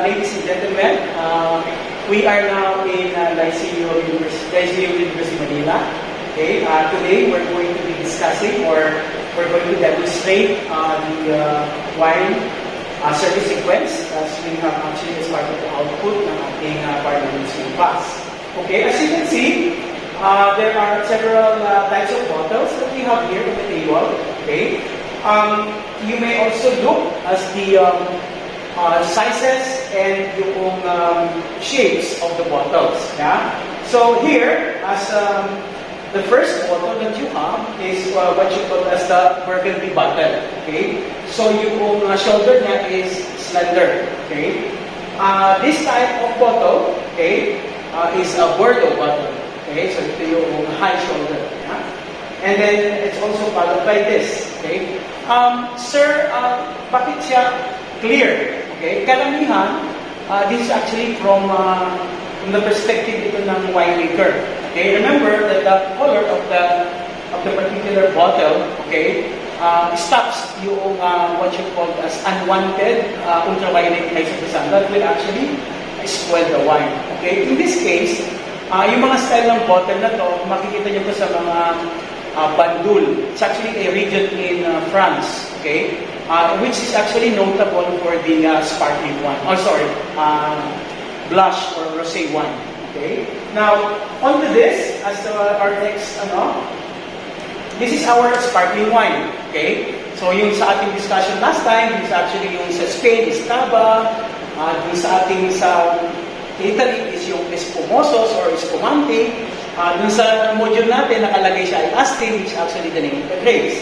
ladies and gentlemen. We are now in Liceo University Manila. Okay, today we're going to be discussing, or we're going to demonstrate the wine service sequence, as we have actually as part of the output ng ating Parliament's class. Okay, as you can see, there are several types of bottles that we have here on the table. Okay, you may also look as the sizes and yung shapes of the bottles. Yeah? So here, as the first bottle that you have is what you call as the Burgundy bottle. Okay? So yung shoulder niya is slender. Okay? This type of bottle, okay, is a Bordeaux bottle. Okay? So ito yung high shoulder. Yeah? And then it's also followed by this. Okay? Sir, bakit siya clear? Okay, karamihan, this is actually from the perspective ito ng winemaker. Okay, remember that the color of the particular bottle, okay, stops yung what you call as unwanted ultraviolet rays of the sun that will actually spoil the wine. Okay, in this case, yung mga style ng bottle na to, makikita niyo to sa mga Bandul. It's actually a region in France. Okay. Which is actually notable for the sparkling wine. Blush or rosé wine. Okay. Now, onto this as our next this is our sparkling wine. Okay. So yung sa ating discussion last time, this is actually yung sa Spain is Cava, yung sa ating sa Italy is yung Espumosos or Espumante. Dun sa module natin nakalagay siya ay Asti, which is actually the name of the grapes.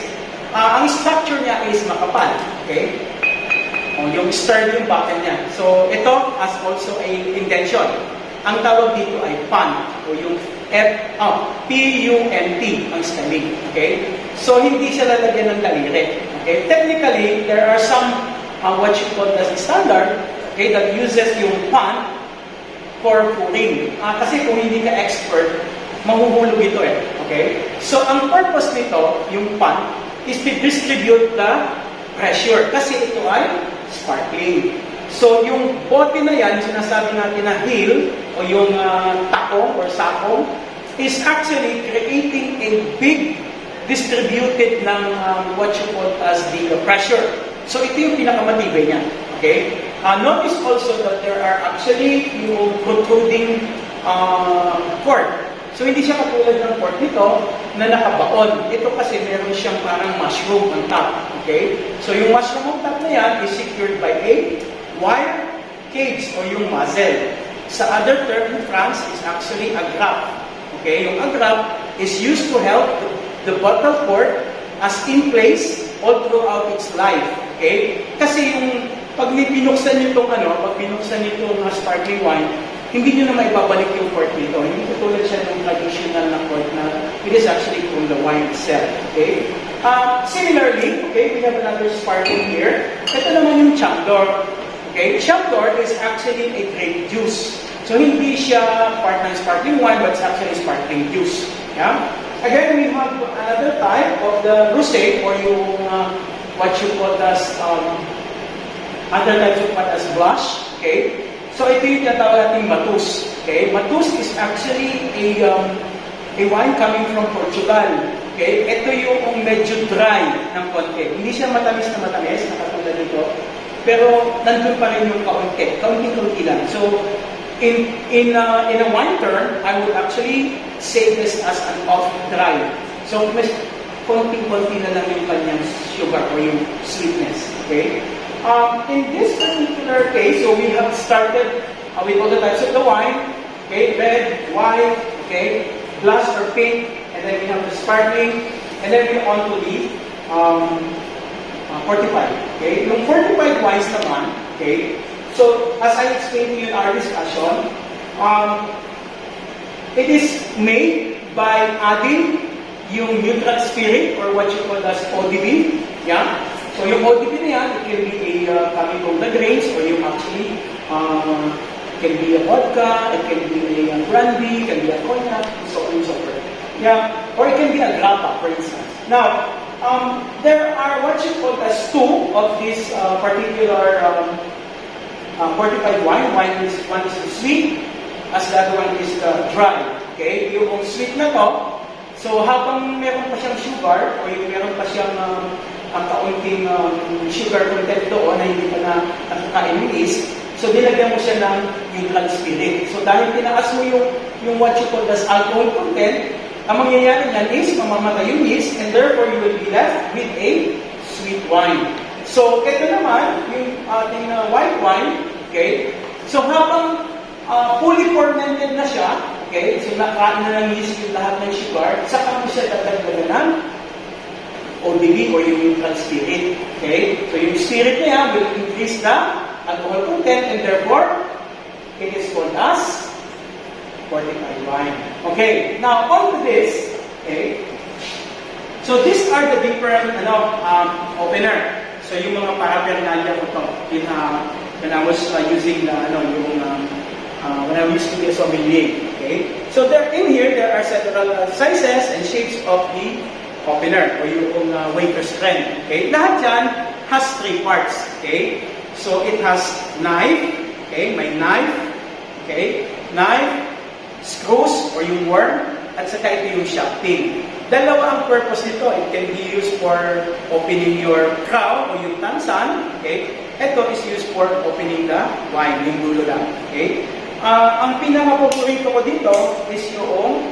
Ang structure niya is makapal. Okay? Yung sturdy yung bottle niya. So, ito has also a indention. Ang tawag dito ay PUNT o yung P-U-N-T ang spelling. Okay? So, hindi siya lalagyan ng daliri. Okay? Technically, there are some what you call as standard, okay, that uses yung PUNT for pouring. Kasi kung hindi ka expert, mahuhulog ito eh. Okay? So, ang purpose nito, yung PUNT, is to distribute the pressure. Kasi ito ay sparkling. So, yung bote na yan, sinasabi natin na heel, o yung takong or sakong, is actually creating a big distributed ng what you call as the pressure. So, ito yung pinakamatibay niya. Okay? Notice also that there are actually yung protruding cord. So, hindi siya katulad ng port nito na nakabaon. Ito kasi meron siyang parang mushroom on top. Okay? So, yung mushroom on top na yan is secured by a wire cage or yung muzzle. Sa other term in France is actually a grappe. Okay? Yung agrafe is used to help the bottle port as in place all throughout its life. Okay? Kasi yung pag binuksan nyo pag binuksan nyo itong sparkling wine, hindi nyo na maibabalik yung port nito. Hindi katulad siya ng traditional na port na it is actually from the wine itself. Okay? Similarly, okay, we have another sparkling here. Ito naman yung Chamdor. Okay? Chamdor is actually a grape juice. So, hindi siya part ng sparkling wine, but it's actually sparkling juice. Yeah? Again, we have another type of the rosé or yung what you call as other types of what as blush. Okay? So, ito yung tinatawag natin Matus. Okay? Matus is actually a wine coming from Portugal. Okay? Ito yung medyo dry ng konti. Hindi siya matamis na matamis, nakatulad nito. Pero, nandun pa rin yung kaunti. Kaunti-kaunti lang. So, in a wine term, I would actually say this as an off-dry. So, mas konting-konti na lang yung kanyang sugar or yung sweetness. Okay? In this particular case, so we have started with all the types of the wine, okay, red, white, okay, blush or pink, and then we have the sparkling, and then we on to the fortified. Okay, yung fortified wines naman, okay, so as I explained to you in our discussion, it is made by adding yung neutral spirit or what you call as ODB, yeah. So, yung ODB na yan, it can be coming from the grains or yung actually, it can be a vodka, it can be a brandy, it can be a cognac, so on and so forth. Yeah, or it can be a grappa, for instance. Now, there are what you call as two of these particular fortified wine. One is the sweet, as the other one is the dry. Okay? Yung sweet na to, so habang meron pa siyang sugar, o yung meron pa siyang ang kaunting sugar content doon na hindi pa na nakakain ng yeast, so nilagyan mo siya ng neutral spirit. So dahil tinaas mo yung what you call as alcohol content, ang mangyayari niyan is mamamatay yung yeast, and therefore you will be left with a sweet wine. So ito naman, yung ating white wine, okay? So habang fully fermented na siya, okay? So nakain na ng yeast yung lahat ng sugar, saka mo siya dadagdagan ng ODB or yung neutral spirit, okay? So yung spirit niya will increase the alcohol content, and therefore it is called as fortified wine. Okay, now on to this, okay? So these are the different opener. So yung mga paraphernalia ko to, when I was using the when I used to be a sommelier. Okay? So there in here there are several sizes and shapes of the opener or yung waiter's strength. Okay? Lahat yan has 3 parts. Okay? So it has knife, okay? May knife, okay? Knife, screws or yung worm, at saka ito yung shafting. Dalawa ang purpose nito. It can be used for opening your crown o yung tansan. Okay? Ito is used for opening the wine, yung dulo lang. Okay? Ang pinaka-paborito ko dito is yung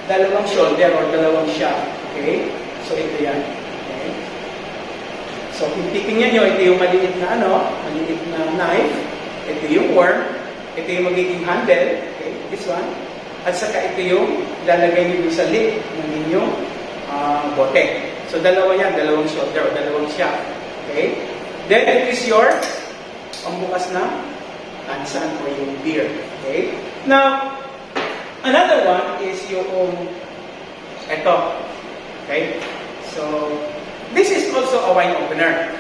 dalawang shoulder or dalawang shaft. Okay? So ito yan. Okay? So kung titingnan nyo, ito yung maliit na maliit na knife. Ito yung worm. Ito yung magiging handle. Okay? This one. At saka ito yung lalagay nyo sa lip ng inyong bote. So dalawa yan, dalawang shoulder o dalawang shaft. Okay? Then it is your pambukas na tansan or yung beer. Okay? Now, another one is yung ito. Okay? So, this is also a wine opener.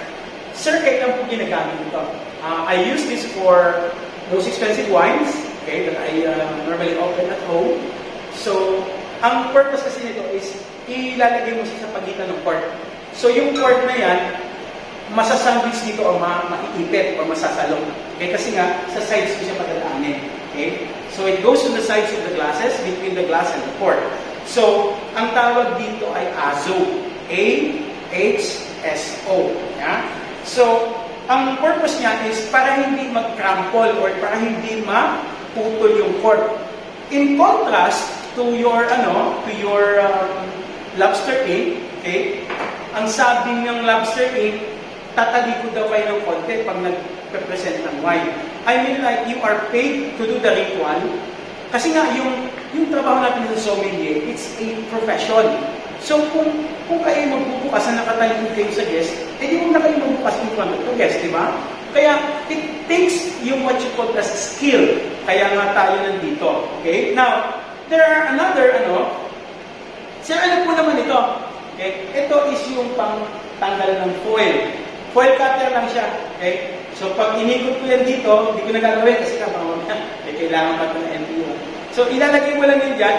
Sir, kailan po ginagamit ito? I use this for those expensive wines, okay, that I normally open at home. So, ang purpose kasi nito is ilalagay mo siya sa pagitan ng cork. So, yung cork na yan, masasandwich dito o maiipit o masasalong. Okay, kasi nga, sa sides ko siya padalaanin. Okay? So, it goes to the sides of the glasses, between the glass and the cork. So, ang tawag dito ay AHSO. A-H-S-O. Yeah? So, ang purpose niya is para hindi mag-crumple or para hindi maputol yung cork. In contrast to your lobster ink, okay? Ang sabi ng lobster ink, tatalikod daw kayo ng konti pag nag-present ng wine. I mean like you are paid to do the ritual. Kasi nga yung trabaho natin sa sommelier, it's a profession. So kung kayo magbubukas na nakatalikod kayo sa guest, di mo na kayo magbukas in front of the guest, di ba? Kaya it takes yung what you call as skill. Kaya nga tayo nandito. Okay? Now, there are another sir, ano po naman ito? Okay? Ito is yung pang-tanggal ng foil. Foil cutter lang siya. Okay? So, pag inikot ko yan dito, hindi ko na gagawin kasi bawal na. Kailangan pa ito na NPO. So, ilalagay mo lang yun dyan.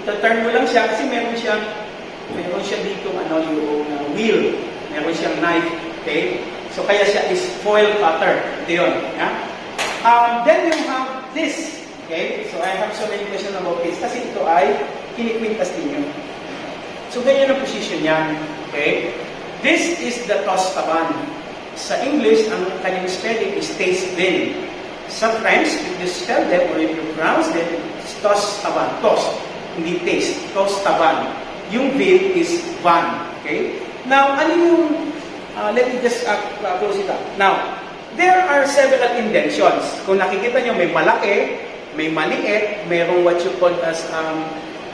Ito-turn mo lang siya kasi meron siya dito yung wheel. Meron siyang knife. Okay? So, kaya siya is foil cutter. Ito yun. Yeah? Then you have this. Okay? So, I have so many questions about this. Kasi ito ay kinikwintas din yun. So, ganyan ang position niya. Okay? This is the tostaban. Sa English, ang kanyang spelling is taste vin. Sa French, if you spell them or if you pronounce them, it's tostaban. Toast. Hindi taste. Tostaban. Yung vin is van. Okay? Now, ano yung let me just close it up. Now, there are several indentions. Kung nakikita nyo, may malaki, may maliit, mayroong what you call as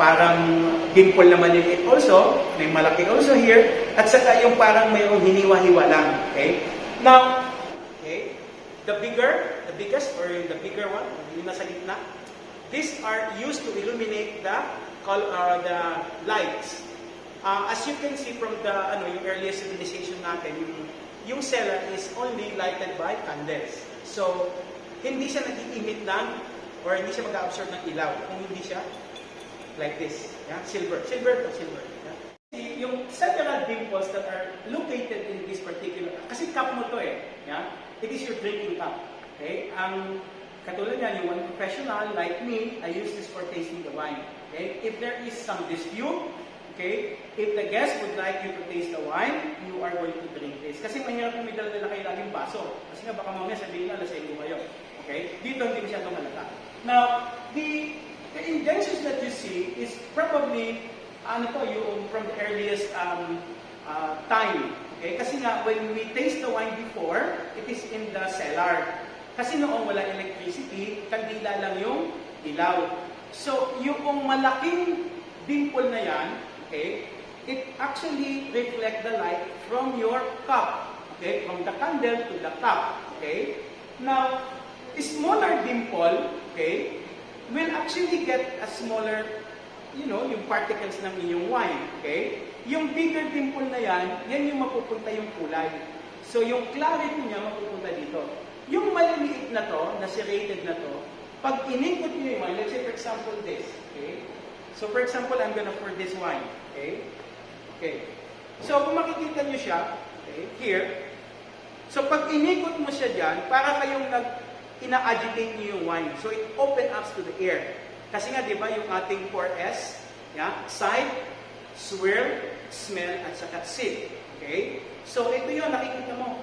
parang dimple na maliit also, may malaki also here, at saka yung parang mayroong hiniwa-hiwa lang. Okay? Now, okay, the biggest or the bigger one, yung nasa gitna, these are used to illuminate the lights. As you can see from the yung earliest civilization natin, yung cellar is only lighted by candles. So, hindi siya nag-i-emit ng or hindi siya mag-absorb ng ilaw kung hindi siya like this. Yeah? Silver. Yeah? Yung several dimples that are located in this particular, kasi cup mo to Yeah? It is your drinking cup. Okay? Ang katulad niyan, yung one professional like me, I use this for tasting the wine. Okay? If there is some dispute, okay, if the guest would like you to taste the wine, you are going to drink this. Kasi mahirap kung may dala-dala kayo laging baso. Kasi nga baka mamaya sabihin na, lasing ko kayo. Okay? Dito hindi masyadong malata. Now, the inventions that you see is probably, yung from the earliest time. Okay? Kasi nga, when we taste the wine before, it is in the cellar. Kasi noong wala electricity, kandila lang yung ilaw. So, yung malaking dimple na yan, okay, it actually reflect the light from your cup. Okay? From the candle to the cup. Okay? Now, a smaller dimple, okay, will actually get a smaller, yung particles ng inyong wine. Okay? Yung bigger dimple na yan yung mapupunta yung kulay. So, yung clarity niya mapupunta dito. Yung maliliit na to, na serrated na to, pag inikot niyo yung wine, let's say for example this, okay? So, for example, I'm gonna pour this wine, okay? Okay. So, kung makikita niyo siya, okay, here, so pag inikot mo siya dyan, para kayong ina-agitate niyo yung wine. So, it open up to the air. Kasi nga, di ba, yung ating 4S, sight, swirl, smell, at saka sip. Okay? So, ito yun, nakikita mo.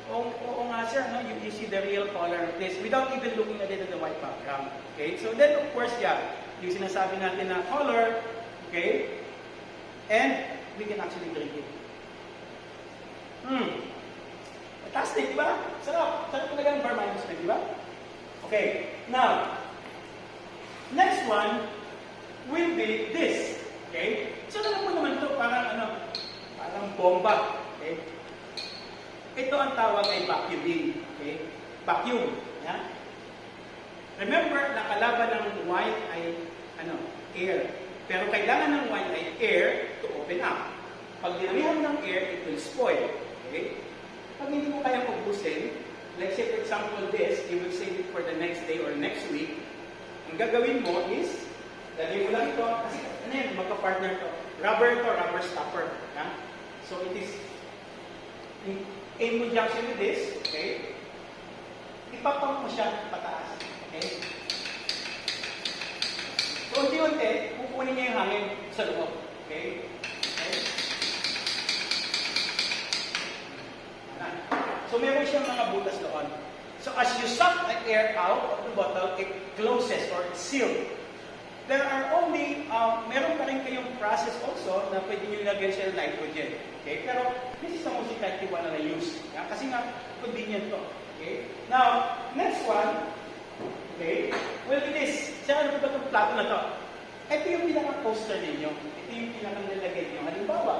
Oo nga, sir, you see the real color of this without even looking at it in the white background. Okay? So, then, of course, yung sinasabi natin na color, okay? And, we can actually drink it. Fantastic, di ba? Sarap. Sarap talaga ng bar minus na, di ba? Okay. Now, next one will be this. Okay? So, alam mo naman ito, parang bomba. Okay? Ito ang tawag ay vacuuming. Okay? Vacuum. Yeah? Remember, nakalaban ng wine ay air. Pero kailangan ng wine ay air to open up. Pag dinamihan ng air, it will spoil. Okay? Pag hindi mo kayang ubusin, let's say for example this, you will save it for the next day or next week. Ang gagawin mo is, lagay mo lang ito, kasi magka-partner to. Rubber stopper. Yeah? So it is, in conjunction with this, okay? Ipapump mo siya pataas. Okay? So unti-unti, kukunin niya yung hangin sa loob. Okay? So meron siyang mga butas doon. So as you suck the air out of the bottle, it closes or it's sealed. There are only, meron pa rin kayong process also na pwede nyo lagyan siya ng nitrogen. Okay? Pero this is the most effective one na use. Yeah? Kasi nga, convenient to. Okay? Now, next one, okay, will be this. Siya, ano ba itong plato na to? Ito yung pinaka-poster ninyo. Ito yung pinaka-nilagay nyo. Halimbawa,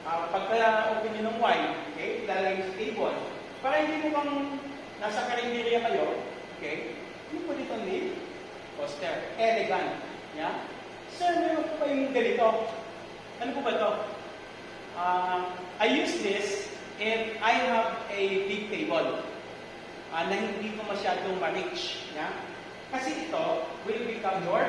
pagka-open nyo ng wine, okay, ilalagay sa table. Para hindi mo kang nasa karinderya kayo, okay, yung po dito ni poster. Elegant. Yeah? Sir, meron po pa yung ganito. Ano po ba ito? I use this if I have a big table na hindi ko masyadong ma-reach. Yeah? Kasi ito will become your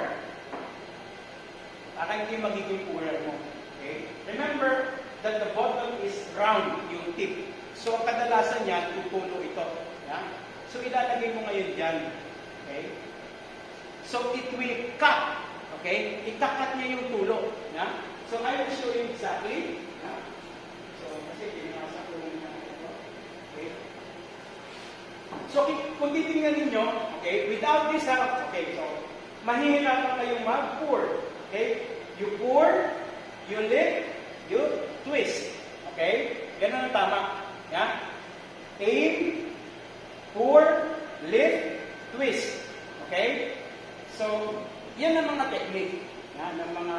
hindi magiging cooler mo. Okay? Remember that the bottle is round, yung tip. So, ang kadalasan niya, tutulo ito. Yeah? So, ilalagay mo ngayon dyan. Okay? So, it will cut. Okay? Ikakat niya yung tulo. Yeah? So, I will show you exactly. Yeah? So, kasi pinasa ko yung ito. Okay? So, kung titingnan ninyo, okay, without this help, okay, so, mahihirapan kayong mag-pour. Okay? You pour, you lift, you twist. Okay? Ganun ang tama. Yeah? Aim, pour, lift, twist. Okay? So, yan ang mga technique ng mga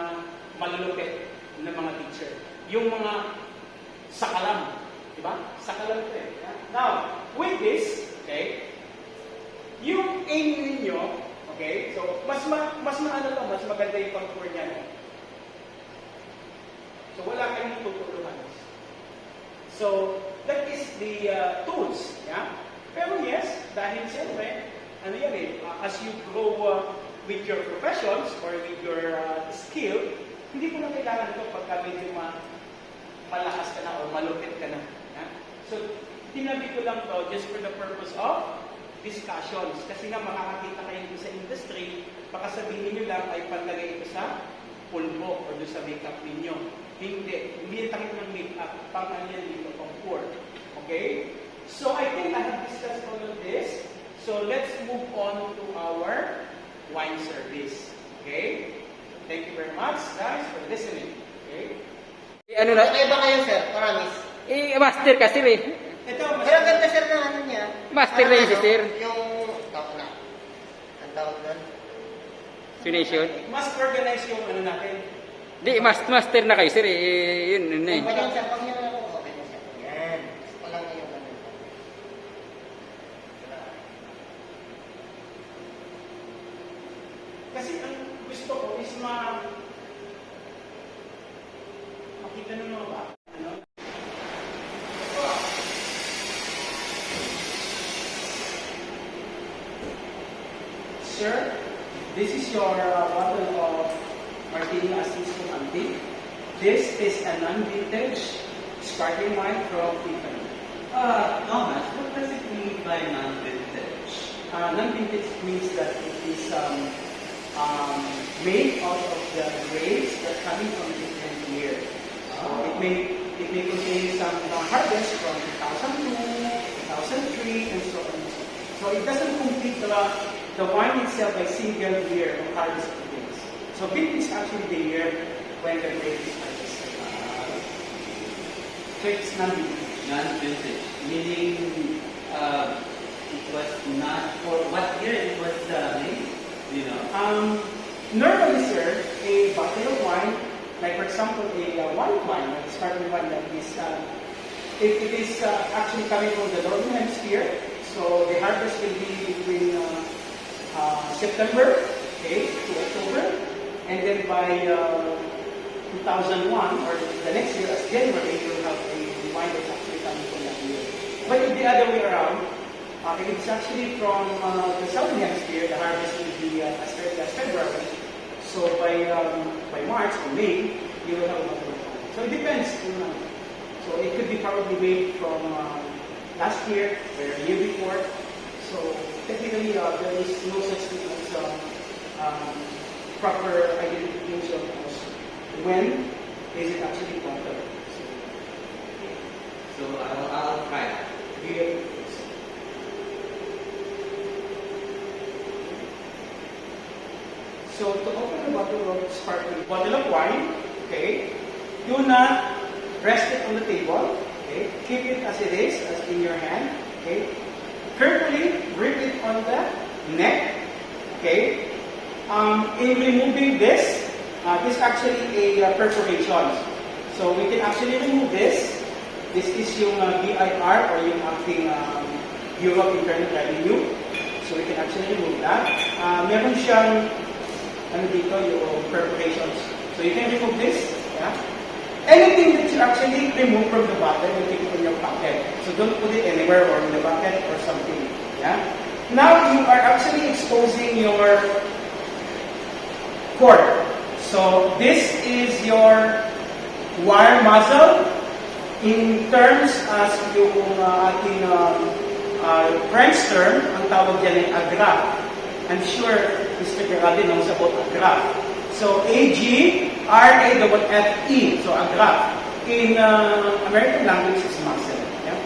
malulupit ng mga teacher. Yung mga sakalam. Diba? Sakalam ito eh. Yeah? Now, with this, okay, yung aim ninyo, okay, so, mas maganda yung pag-pour niya. No? So, wala kayong tutulungan. So, that is the tools. Yeah? Pero yes, dahil siyempre, as you grow with your professions or with your skill, hindi mo na kailangan ito pagka medyo malakas ka na o malupit ka na. Yeah? So, tinabi ko lang to just for the purpose of discussions. Kasi nga makakakita kayo dito sa industry, baka sabihin nyo lang ay panlagay ito sa pulbo o doon sa makeup ninyo. Hindi yung takip ng makeup, pang ano yan dito, pang pour. Okay? So I think I have discussed all of this. So let's move on to our wine service. Okay? Thank you very much, guys, for listening. Okay? Ano na? Iba kayo, sir. Promise. Master ka, sir, eh. Ito, Pero ang ganda, sir, ng ano niya. Master na yun, si sir. Yung, tawag na. Ang tawag doon. Sunation. mas organize yung ano natin. Di, master na kayo, sir, eh. Yun eh. Pag yung sir, pag nyo na ako, okay na, sir. Yan. Walang na yung ano. Kasi ang gusto ko is makita nyo mga ba? Ano? Sir, this is your bottle of Martini Assistant Antique. This is a non-vintage sparkling wine from Italy. Thomas, what does it mean by non-vintage? Non-vintage means that it is made out of the grapes that are coming from different years. So it may contain some harvest from 2002, 2003, and so on. So it doesn't complete the wine itself by single year of harvest of grapes. So vintage is actually the year when the grape is harvested. So it's non-vintage. Non-vintage, meaning it was not for what year it was made, you know? Normally, sir, a bottle of wine, like for example, a white wine, like sparkling wine like this, it is actually coming from the northern hemisphere. So the harvest will be between September, okay, to October, and then by 2001 or the next year, as January, you will have a wine that's actually coming from that year. But if the other way around, if it's actually from the southern hemisphere, the harvest will be as early as February. So by March or May, you will have a bottle of wine. So it depends. So it could be probably made from last year or a year before. So technically, there is no such thing as proper identification of when is it actually bottled. So I'll try it. So to open a bottle of sparkling bottle of wine, okay, do not rest it on the table. Okay, keep it as it is, as in your hand. Okay, carefully grip it on the neck. Okay, in removing this, this is actually a perforation. So we can actually remove this. This is yung BIR or yung ating Europe Internal Revenue. So we can actually remove that. Meron siyang ano dito, yung perforations. So you can remove this. Yeah? Anything that you actually remove from the bottle, you keep it in your pocket. So don't put it anywhere or in the bucket or something. Yeah? Now you are actually exposing your cork. So this is your wire muzzle. In terms as yung ating French term, ang tawag dyan ay agrafe. I'm sure Mr. Geraldine knows about agrafe. So A-G-R-A-F-E. So agrafe. In American language is muzzle. Yeah?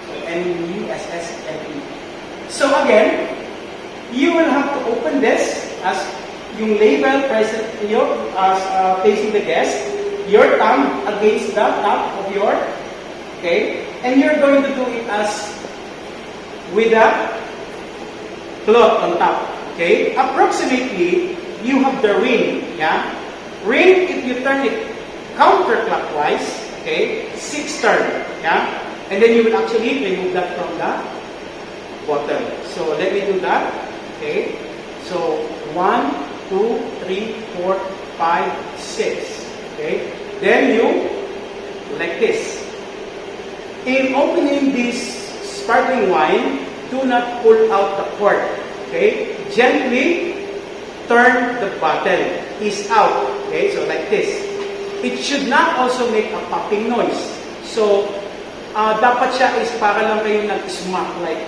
So M-U-S-S-L-E. So again, you will have to open this as yung label present nyo as facing the guest, your thumb against the top of your, okay, and you're going to do it as with a cloth on top, okay. Approximately, you have the ring, yeah. Ring, if you turn it counterclockwise, okay, 6 turn, yeah, and then you will actually remove that from the bottle. So let me do that, okay. So 1, 2, 3, 4, 5, 6. Okay? Then you, like this. In opening this sparkling wine, do not pull out the cork. Okay? Gently turn the bottle. Is out. Okay? So like this. It should not also make a popping noise. So, dapat siya is para lang kayo nag-smack like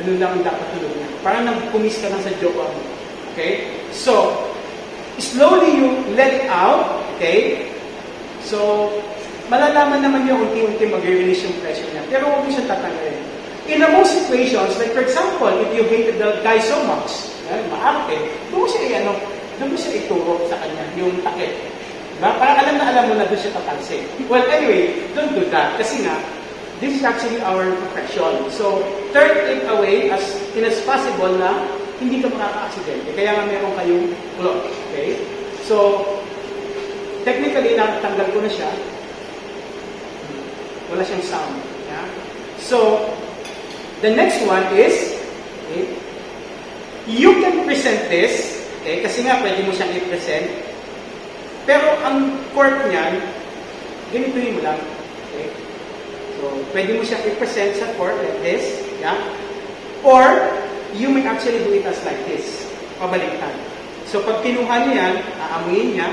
Ganun lang ang dapat tulog niya. Parang nag-pumis ka lang sa jowa mo. Okay? So, slowly you let it out. Okay? So, malalaman naman niyo unti-unti mag-release yung pressure niya. Pero huwag mo siyang tatanggalin. In the most situations, like for example, if you hated the guy so much, maarte, doon mo siya ituro sa kanya, yung takip. Diba? Parang alam na alam mo na doon siya tatalsik. Well, anyway, don't do that. Kasi nga, this is actually our profession. So, turn it away as in as possible na hindi ka makaka-aksidente. Kaya nga meron kayong cloth. Okay? So, technically, natanggal ko na siya. Wala siyang sound. Yeah? So, the next one is, okay, you can present this, okay, kasi nga pwede mo siyang i-present, pero ang cork niyan, ganituhin mo lang. Okay? So, pwede mo siyang i-present sa cork like this, yeah? Or, you may actually do it as like this, pabaliktad. So, pag kinuha niya yan, aamuin niya,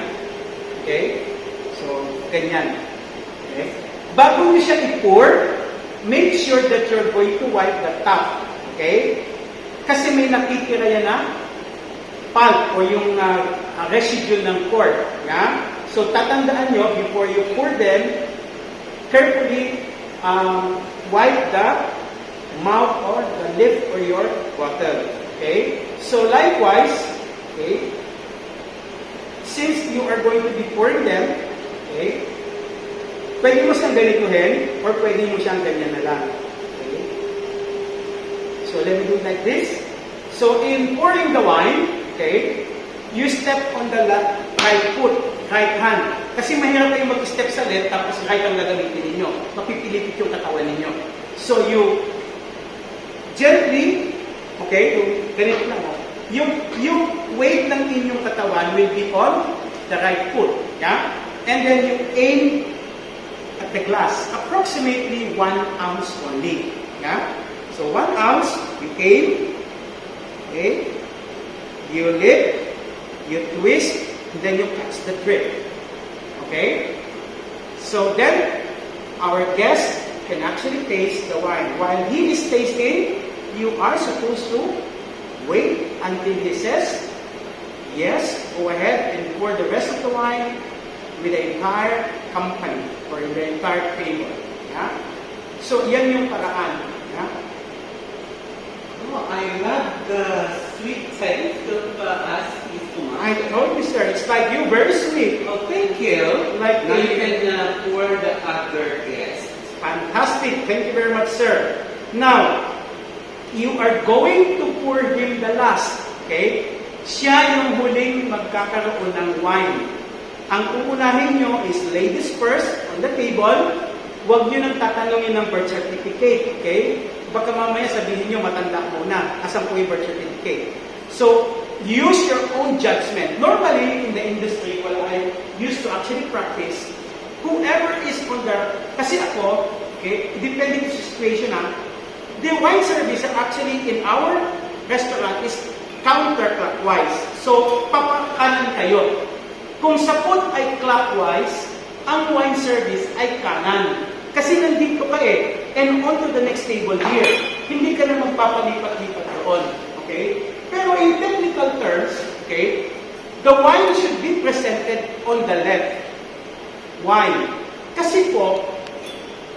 okay? So, ganyan. Okay? Bago niyo siya i-pour, make sure that you're going to wipe the top. Okay? Kasi may natitira yan na pulp o yung residue ng cork. Yeah? So, tatandaan nyo, before you pour them, carefully wipe the mouth or the lip or your bottle. Okay? So, likewise, okay, since you are going to be pouring them, okay, pwede mo siyang ganituhin or pwede mo siyang ganyan na lang. Okay? So, let me do it like this. So, in pouring the wine, okay, you step on the right foot, right hand. Kasi mahirap kayo mag-step sa left, tapos right ang gagamitin ninyo. Mapipilipit yung katawan ninyo. So, you gently, okay, ganito lang. Yung weight ng inyong katawan will be on the right foot. Yeah? And then you aim at the glass, approximately 1 ounce only. Yeah? So 1 ounce, you aim, okay, you lift, you twist, and then you catch the drip. Okay? So then, our guest can actually taste the wine. While he is tasting, you are supposed to wait until he says, yes, go ahead and pour the rest of the wine with the entire company or the entire table. Yeah? So, yan yung paraan. Yeah? Oh, I love the sweet taste of us is I told you, sir, it's like you, very sweet. Oh, thank you. Like Now you can pour the other guest. Fantastic. Thank you very much, sir. Now, you are going to pour him the last. Okay? Siya yung huling magkakaroon ng wine. Ang uunahin nyo is ladies first on the table. Huwag nyo nang tatanungin ng birth certificate. Okay? Baka mamaya sabihin nyo, matanda muna. Asan po yung birth certificate? So, use your own judgment. Normally, in the industry, well, I used to actually practice, whoever is on the, kasi ako, okay, depending on the situation, the wine service actually in our restaurant is counterclockwise. So, papakanan kayo. Kung sa food ay clockwise, ang wine service ay kanan. Kasi nandito ka eh. And on to the next table here. Hindi ka na magpapalipat-lipat doon. Okay? Pero in technical terms, okay, the wine should be presented on the left. Why? Kasi po,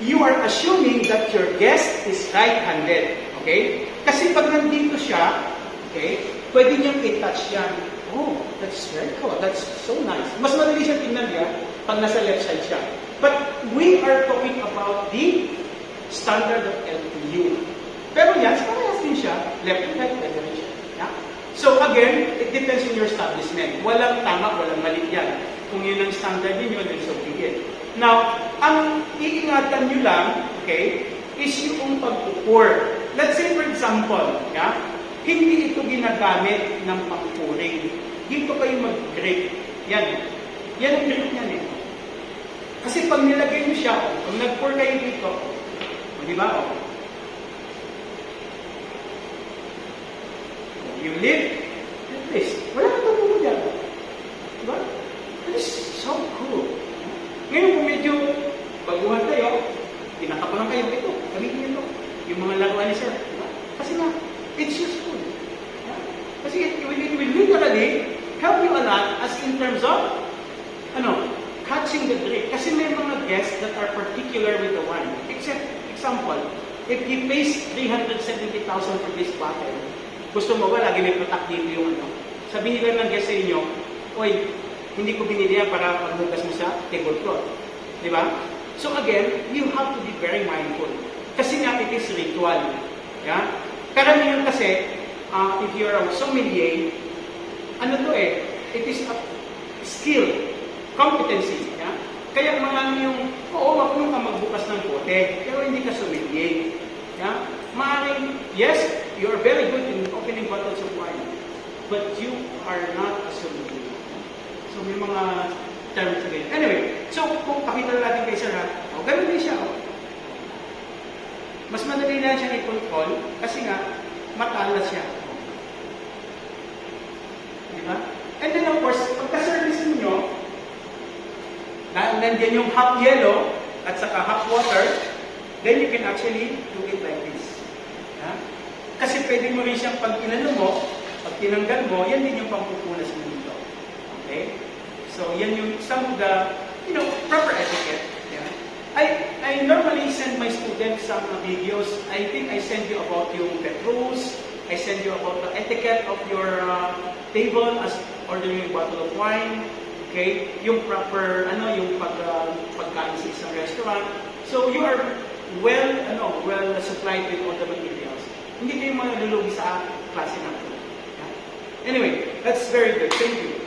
you are assuming that your guest is right-handed. Okay? Kasi pag nandito siya, okay, pwede niyang i-touch yan. Oh, that's very cool. That's so nice. Mas madali siya tingnan niya pag nasa left side siya. But we are talking about the standard of LPU. Pero yan, parehas din siya. Left and right, pwede rin siya. Yeah? So again, it depends on your establishment. Walang tama, walang mali yan. Kung yun ang standard ninyo, then so be it. Now, ang iingatan nyo lang, okay, is yung pag-pour. Let's say for example, yeah, hindi ito ginagamit ng pang-pouring. Dito kayo mag-grip. Yan. Yan ang grip niyan eh. Kasi pag nilagay nyo siya, pag nag-pour kayo dito, di ba? Oh. You lift, like this. Wala na tumulo dyan. Di ba? That is so cool. Ngayon kung medyo baguhan kayo, pinaka pa lang kayo ito. Gamitin nyo ito. Yung mga laruan ni sir. Di ba? Kasi nga, it's useful. Yeah? Kasi it will literally help you a lot as in terms of, catching the drink. Kasi may mga guests that are particular with the wine. Example, if he pays 370,000 for this bottle, gusto mo ba lagi may patak dito yung sabihin lang ng guest sa inyo, oy, hindi ko binili yan para pagbukas mo sa tablecloth. Di ba? So again, you have to be very mindful. Kasi nga, it is ritual. Yeah? Karamihan kasi, if you're a sommelier, it is a skill, competency. Yeah? Kaya marami yung, marunong ka magbukas ng bote, pero hindi ka sommelier. Yeah? Maaaring, yes, you are very good in opening bottles of wine, but you are not a sommelier. So may mga terms again. Anyway, so kung pakita natin kay Sir, ganun din siya. Mas madali lang siya i-control kasi nga, matalas siya. Di ba? And then of course, pagka-service ninyo, nandiyan yung half yellow at saka half water, then you can actually do it like this. Yeah? Kasi pwede mo rin siyang pag inano mo, pag tinanggal mo, yan din yung pampupunas mo dito. Okay? So, yan yung some of the, proper etiquette. Yeah? I normally send my students some videos. I think I send you about yung Petrus. I send you about the etiquette of your table as ordering a bottle of wine. Okay? Yung proper, yung pagkain sa isang restaurant. So, you are well supplied with all the materials. Hindi kayo malulugi sa klase natin. Yeah? Anyway, that's very good. Thank you.